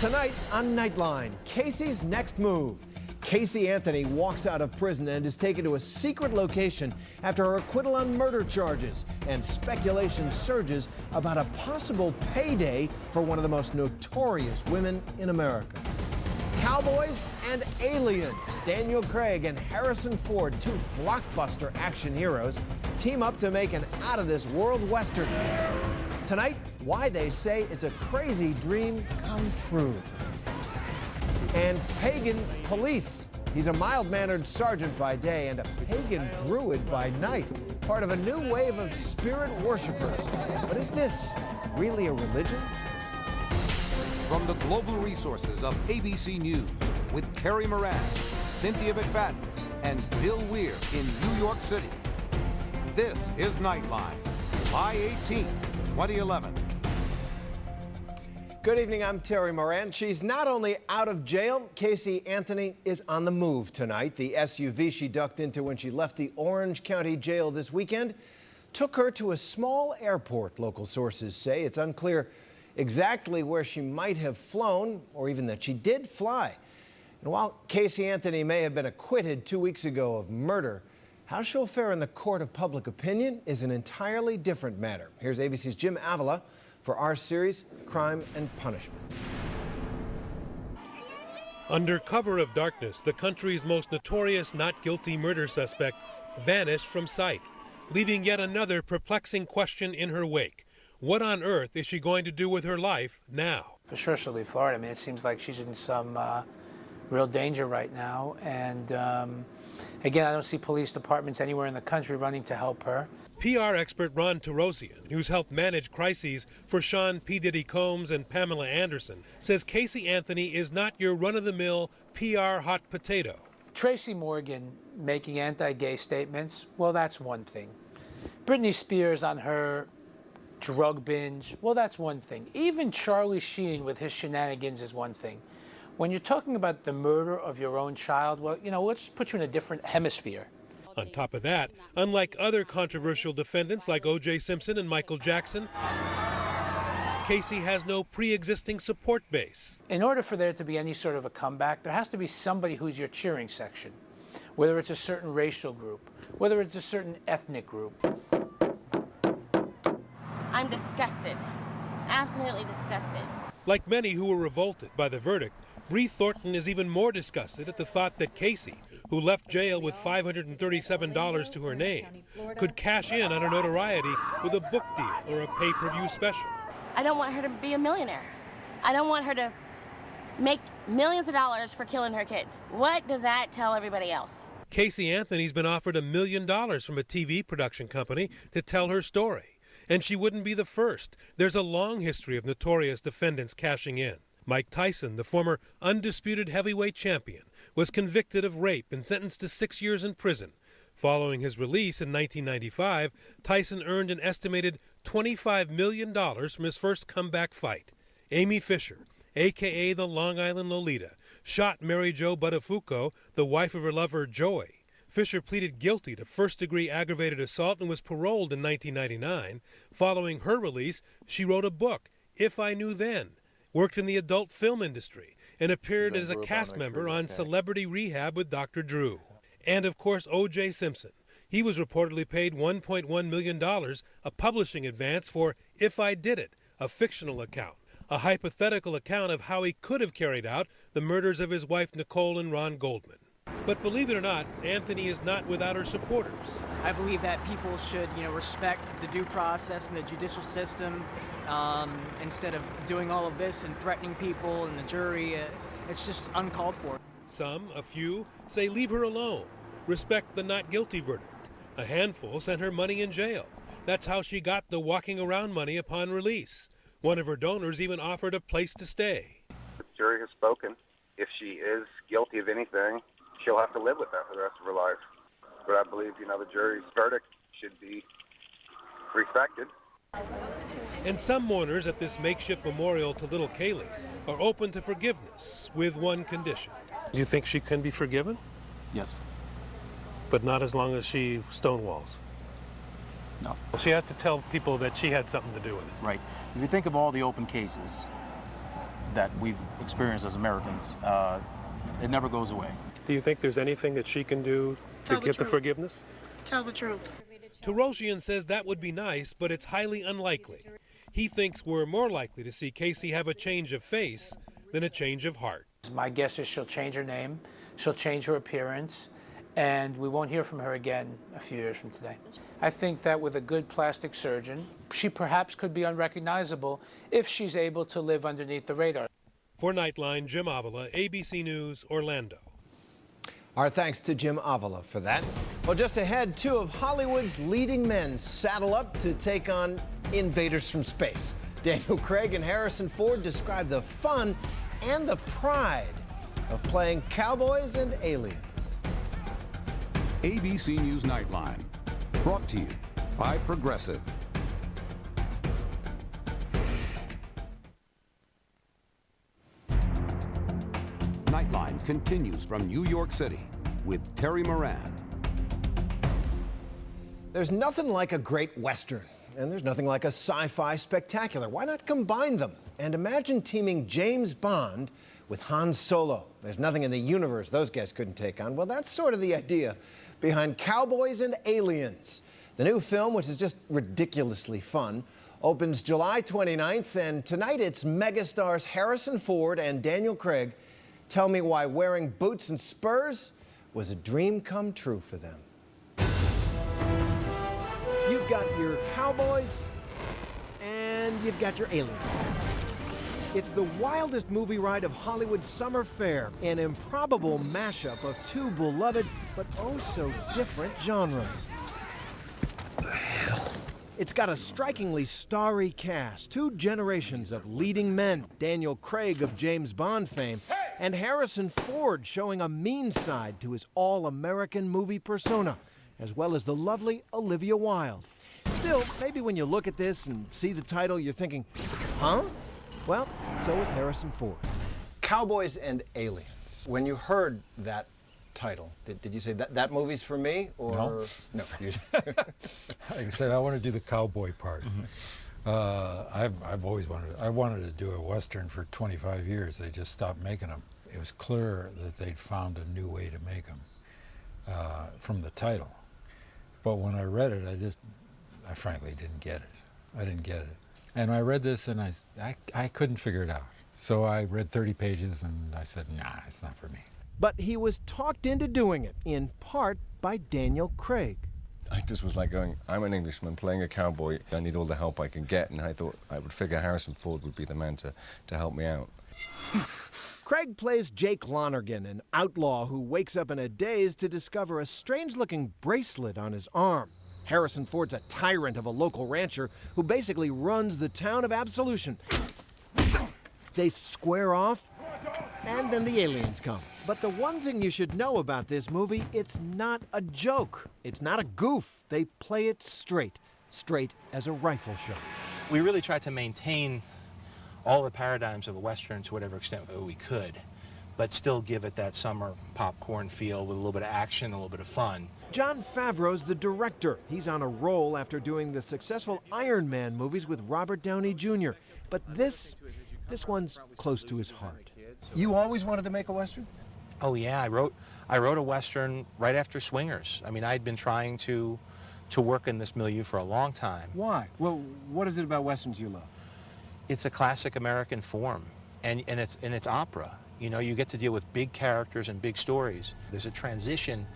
Tonight on Nightline, Casey's next move. Casey Anthony walks out of prison and is taken to a secret location after her acquittal on murder charges, and speculation surges about a possible payday for one of the most notorious women in America. Cowboys and aliens. Daniel Craig and Harrison Ford, two blockbuster action heroes, team up to make an out-of-this-world Western. Tonight, why they say it's a crazy dream come true. And Pagan police. He's a mild-mannered sergeant by day and a pagan druid by night, part of a new wave of spirit worshipers. But is this really a religion? From the global resources of ABC News, with Terry Moran, Cynthia McFadden, and Bill Weir in New York City. This is Nightline, July 18, 2011. Good evening, I'm Terry Moran. She's not only out of jail, Casey Anthony is on the move tonight. The SUV she ducked into when she left the Orange County Jail this weekend took her to a small airport, local sources say. It's unclear exactly where she might have flown, or even that she did fly. And while Casey Anthony may have been acquitted 2 weeks ago of murder, how she'll fare in the court of public opinion is an entirely different matter. Here's ABC's Jim Avila for our series, Crime and Punishment. Under cover of darkness, the country's most notorious not guilty murder suspect vanished from sight, leaving yet another perplexing question in her wake. What on earth is she going to do with her life now? For sure she'll leave Florida. I mean, it seems like she's in some real danger right now. And again, I don't see police departments anywhere in the country running to help her. PR expert Ron Tarosian, who's helped manage crises for Sean P. Diddy Combs and Pamela Anderson, says Casey Anthony is not your run-of-the-mill PR hot potato. Tracy Morgan making anti-gay statements, well, that's one thing. Britney Spears on her drug binge, well, that's one thing. Even Charlie Sheen with his shenanigans is one thing. When you're talking about the murder of your own child, well, you know, let's put you in a different hemisphere. On top of that, unlike other controversial defendants like O.J. Simpson and Michael Jackson, Casey has no pre-existing support base. In order for there to be any sort of a comeback, there has to be somebody who's your cheering section, whether it's a certain racial group, whether it's a certain ethnic group. I'm disgusted, absolutely disgusted. Like many who were revolted by the verdict, Bree Thornton is even more disgusted at the thought that Casey, who left jail with $537 to her name, could cash in on her notoriety with a book deal or a pay-per-view special. I don't want her to be a millionaire. I don't want her to make millions of dollars for killing her kid. What does that tell everybody else? Casey Anthony's been offered $1 million from a TV production company to tell her story. And she wouldn't be the first. There's a long history of notorious defendants cashing in. Mike Tyson, the former undisputed heavyweight champion, was convicted of rape and sentenced to 6 years in prison. Following his release in 1995, Tyson earned an estimated $25 million from his first comeback fight. Amy Fisher, a.k.a. the Long Island Lolita, shot Mary Jo Buttafuoco, the wife of her lover Joey. Fisher pleaded guilty to first-degree aggravated assault and was paroled in 1999. Following her release, she wrote a book, If I Knew Then, worked in the adult film industry, and appeared as a cast member on Celebrity Rehab with Dr. Drew. And, of course, O.J. Simpson. He was reportedly paid $1.1 million, a publishing advance for If I Did It, a fictional account, a hypothetical account of how he could have carried out the murders of his wife Nicole and Ron Goldman. But believe it or not, Anthony is not without her supporters. I believe that people should, respect the due process and the judicial system instead of doing all of this and threatening people and the jury. It's just uncalled for. Some, a few, say leave her alone, respect the not guilty verdict. A handful sent her money in jail. That's how she got the walking around money upon release. One of her donors even offered a place to stay. The jury has spoken. If she is guilty of anything, she'll have to live with that for the rest of her life. But I believe, the jury's verdict should be respected. And some mourners at this makeshift memorial to little Kaylee are open to forgiveness with one condition. Do you think she can be forgiven? Yes. But not as long as she stonewalls? No. She has to tell people that she had something to do with it. Right. If you think of all the open cases, that we've experienced as Americans, it never goes away. Do you think there's anything that she can do to get the forgiveness? Tell the truth. Taroshian says that would be nice, but it's highly unlikely. He thinks we're more likely to see Casey have a change of face than a change of heart. My guess is she'll change her name, she'll change her appearance, and we won't hear from her again a few years from today. I think that with a good plastic surgeon, she perhaps could be unrecognizable if she's able to live underneath the radar. For Nightline, Jim Avila, ABC News, Orlando. Our thanks to Jim Avila for that. Well, just ahead, two of Hollywood's leading men saddle up to take on invaders from space. Daniel Craig and Harrison Ford describe the fun and the pride of playing cowboys and aliens. ABC News Nightline, brought to you by Progressive. Nightline continues from New York City with Terry Moran. There's nothing like a great Western, and there's nothing like a sci-fi spectacular. Why not combine them? And imagine teaming James Bond with Han Solo. There's nothing in the universe those guys couldn't take on. Well, that's sort of the idea behind Cowboys and Aliens. The new film, which is just ridiculously fun, opens July 29th, and tonight it's megastars Harrison Ford and Daniel Craig tell me why wearing boots and spurs was a dream come true for them. You've got your cowboys and you've got your aliens. It's the wildest movie ride of Hollywood's summer fair, an improbable mashup of two beloved but oh so different genres. It's got a strikingly starry cast, two generations of leading men, Daniel Craig of James Bond fame, and Harrison Ford showing a mean side to his all-American movie persona, as well as the lovely Olivia Wilde. Still, maybe when you look at this and see the title, you're thinking, huh? Well, so is Harrison Ford. Cowboys and Aliens. When you heard that title, did you say that movie's for me? Or no. No. Like I said, I want to do the cowboy part. I've always wanted to do a Western for 25 years. They just stopped making them. It was clear that they'd found a new way to make them from the title. But when I read it, I frankly didn't get it. I didn't get it. And I read this and I couldn't figure it out. So I read 30 pages and I said, nah, it's not for me. But he was talked into doing it, in part by Daniel Craig. I just was like going, I'm an Englishman playing a cowboy. I need all the help I can get, and I thought I would figure Harrison Ford would be the man to help me out. Craig plays Jake Lonergan, an outlaw who wakes up in a daze to discover a strange-looking bracelet on his arm. Harrison Ford's a tyrant of a local rancher who basically runs the town of Absolution. They square off, and then the aliens come. But the one thing you should know about this movie, it's not a joke. It's not a goof. They play it straight as a rifle shot. We really tried to maintain all the paradigms of a Western to whatever extent that we could, but still give it that summer popcorn feel with a little bit of action, a little bit of fun. Jon Favreau's the director. He's on a roll after doing the successful Iron Man movies with Robert Downey Jr. But this one's close to his heart. You always wanted to make a Western? Oh yeah, I wrote a Western right after Swingers. I mean, I'd been trying to work in this milieu for a long time. Why? Well, what is it about Westerns you love? It's a classic American form, and it's opera. You know, you get to deal with big characters and big stories. There's a transition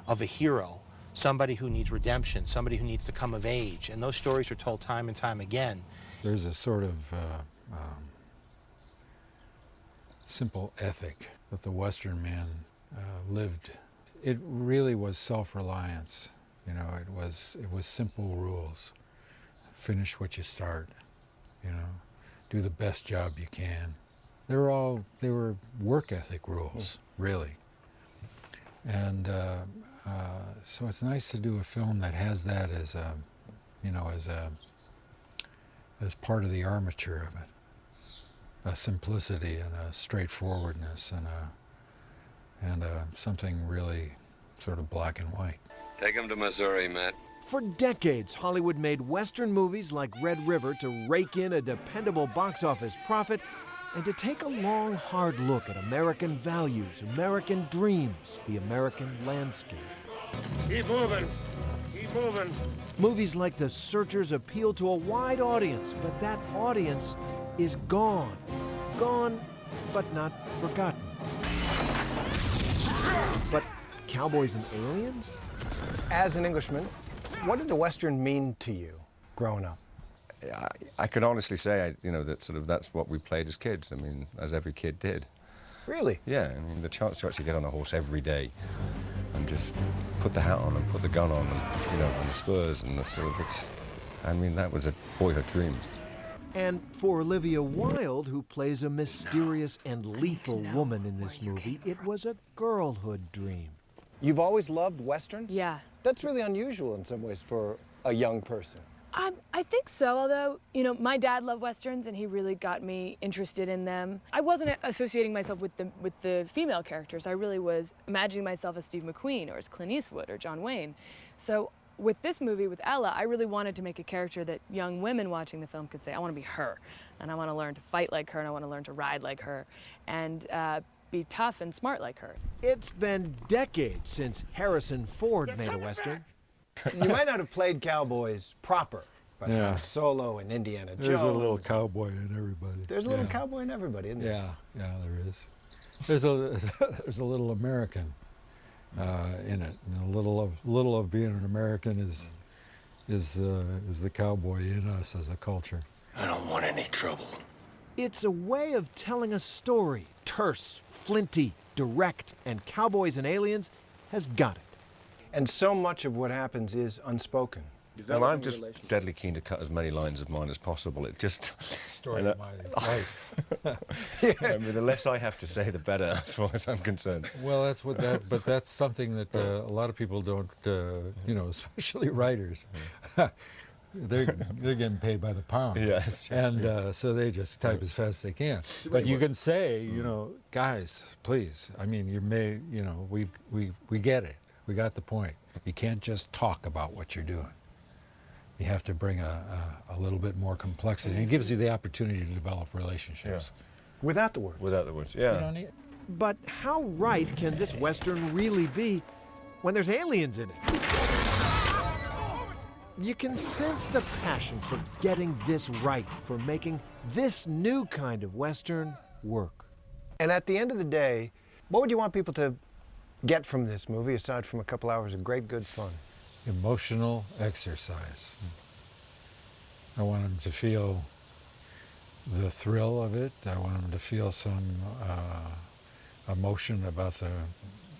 of a hero, somebody who needs redemption, somebody who needs to come of age, and those stories are told time and time again. There's a sort of simple ethic that the Western man lived. It really was self-reliance. You know, it was simple rules. Finish what you start. You know, do the best job you can. They were work ethic rules, really. And so it's nice to do a film that has that as a, you know, as part of the armature of it. A simplicity and a straightforwardness and something really sort of black and white. Take him to Missouri, Matt. For decades, Hollywood made Western movies like Red River to rake in a dependable box office profit, and to take a long, hard look at American values, American dreams, the American landscape. Keep moving. Keep moving. Movies like The Searchers appeal to a wide audience, but that audience is gone. Gone, but not forgotten. But Cowboys and Aliens? As an Englishman, what did the Western mean to you growing up? I can honestly say, that's what we played as kids. I mean, as every kid did. Really? Yeah, I mean, the chance to actually get on a horse every day and just put the hat on and put the gun on and, and the spurs and the sort of, that was a boyhood dream. And for Olivia Wilde, who plays a mysterious and lethal woman in this movie, it was a girlhood dream. You've always loved Westerns? Yeah. That's really unusual in some ways for a young person. I think so, although, my dad loved Westerns and he really got me interested in them. I wasn't associating myself with the female characters. I really was imagining myself as Steve McQueen or as Clint Eastwood or John Wayne. So with this movie, with Ella, I really wanted to make a character that young women watching the film could say, I want to be her, and I want to learn to fight like her, and I want to learn to ride like her, and be tough and smart like her. It's been decades since Harrison Ford made a Western. You might not have played Cowboys proper, but Yeah. Solo and Indiana Jones. There's a little cowboy in everybody. There's a little cowboy in everybody, isn't there? Yeah, there is. There's a little American in it. And a little of being an American is the cowboy in us as a culture. I don't want any trouble. It's a way of telling a story, terse, flinty, direct, and Cowboys and Aliens has got it. And so much of what happens is unspoken. Well, I'm just deadly keen to cut as many lines of mine as possible. It just... Story of my life. I mean, the less I have to say, the better, as far as I'm concerned. Well, but that's something that a lot of people don't, especially writers. They're getting paid by the pound. Yeah, that's true. And so they just type as fast as they can. But you can say, guys, please. I mean, we get it. We got the point. You can't just talk about what you're doing. You have to bring a little bit more complexity. And it gives you the opportunity to develop relationships. Yeah. Without the words. Without the words, yeah. You don't need... But how right can this Western really be when there's aliens in it? You can sense the passion for getting this right, for making this new kind of Western work. And at the end of the day, what would you want people to get from this movie, aside from a couple hours of great, good fun? Emotional exercise. I want them to feel the thrill of it. I want them to feel some emotion about the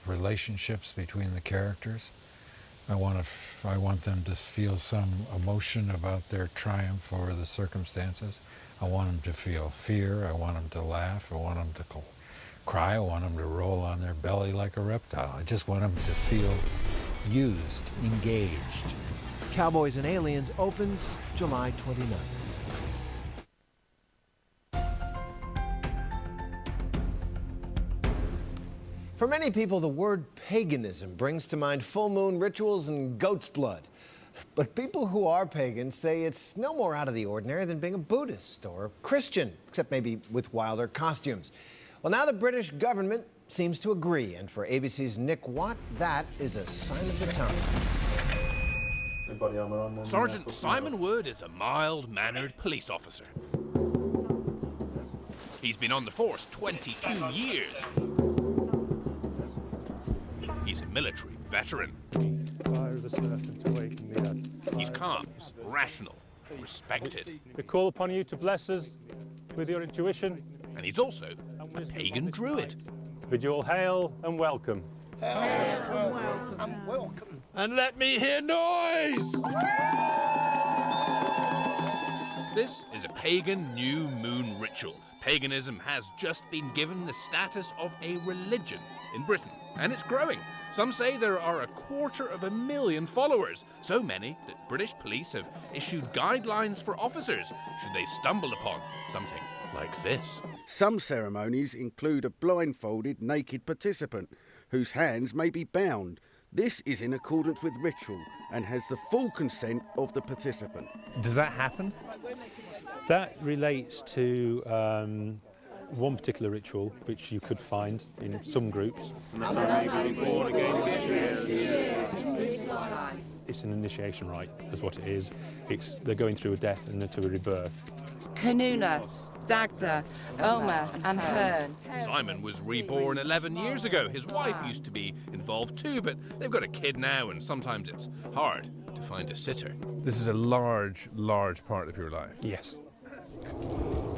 relationships between the characters. I want them to feel some emotion about their triumph over the circumstances. I want them to feel fear. I want them to laugh. I want them to cry. I want them to roll on their belly like a reptile. I just want them to feel used, engaged. Cowboys and Aliens opens July 29th. For many people, the word paganism brings to mind full moon rituals and goat's blood. But people who are pagans say it's no more out of the ordinary than being a Buddhist or a Christian, except maybe with wilder costumes. Well, now the British government seems to agree, and for ABC's Nick Watt, that is a sign of the time. Sergeant Simon Wood is a mild-mannered police officer. He's been on the force 22 years. He's a military veteran. He's calm, rational, respected. We call upon you to bless us with your intuition. And he's also a pagan druid. Bid you all hail and welcome. Hail and welcome. And let me hear noise! This is a pagan new moon ritual. Paganism has just been given the status of a religion in Britain, and it's growing. Some say there are 250,000 followers, so many that British police have issued guidelines for officers should they stumble upon something like this. Some ceremonies include a blindfolded, naked participant whose hands may be bound. This is in accordance with ritual and has the full consent of the participant. Does that happen? That relates to one particular ritual which you could find in some groups. It's an initiation rite, is what it is. They're going through a death and to a rebirth. Canunas, Dagda, Oma and Hern. Simon was reborn 11 years ago. His wife used to be involved too, but they've got a kid now, and sometimes it's hard to find a sitter. This is a large, large part of your life. Yes.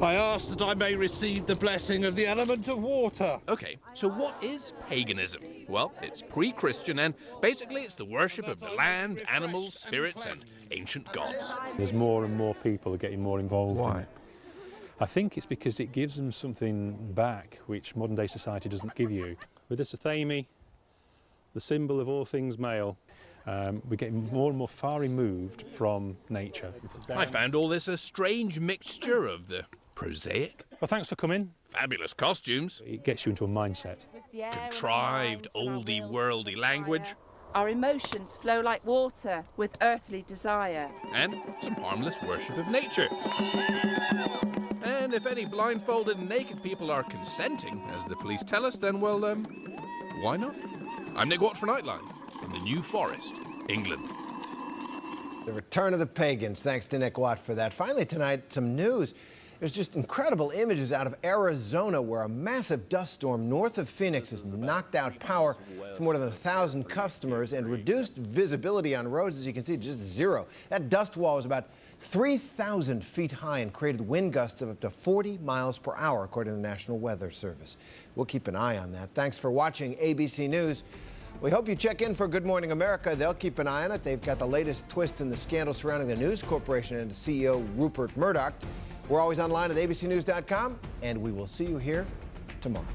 I ask that I may receive the blessing of the element of water. Okay, so what is paganism? Well, it's pre-Christian, and basically it's the worship of the land, animals, spirits, and ancient gods. There's more and more people are getting more involved. Why? In it. I think it's because it gives them something back which modern day society doesn't give you. With the Sathami, the symbol of all things male, we're getting more and more far removed from nature. I found all this a strange mixture of the prosaic. Well, thanks for coming. Fabulous costumes. It gets you into a mindset. Contrived, oldie, worldy language. Our emotions flow like water with earthly desire. And some harmless worship of nature. And if any blindfolded and naked people are consenting, as the police tell us, then, well, why not? I'm Nick Watt for Nightline in the New Forest, England. The return of the Pagans. Thanks to Nick Watt for that. Finally tonight, some news. There's just incredible images out of Arizona where a massive dust storm north of Phoenix has knocked out power for more than 1,000 customers and reduced visibility on roads, as you can see, just zero. That dust wall was about 3,000 feet high and created wind gusts of up to 40 miles per hour, according to the National Weather Service. We'll keep an eye on that. Thanks for watching ABC News. We hope you check in for Good Morning America. They'll keep an eye on it. They've got the latest twist in the scandal surrounding the News Corporation and CEO Rupert Murdoch. We're always online at abcnews.com, and we will see you here tomorrow.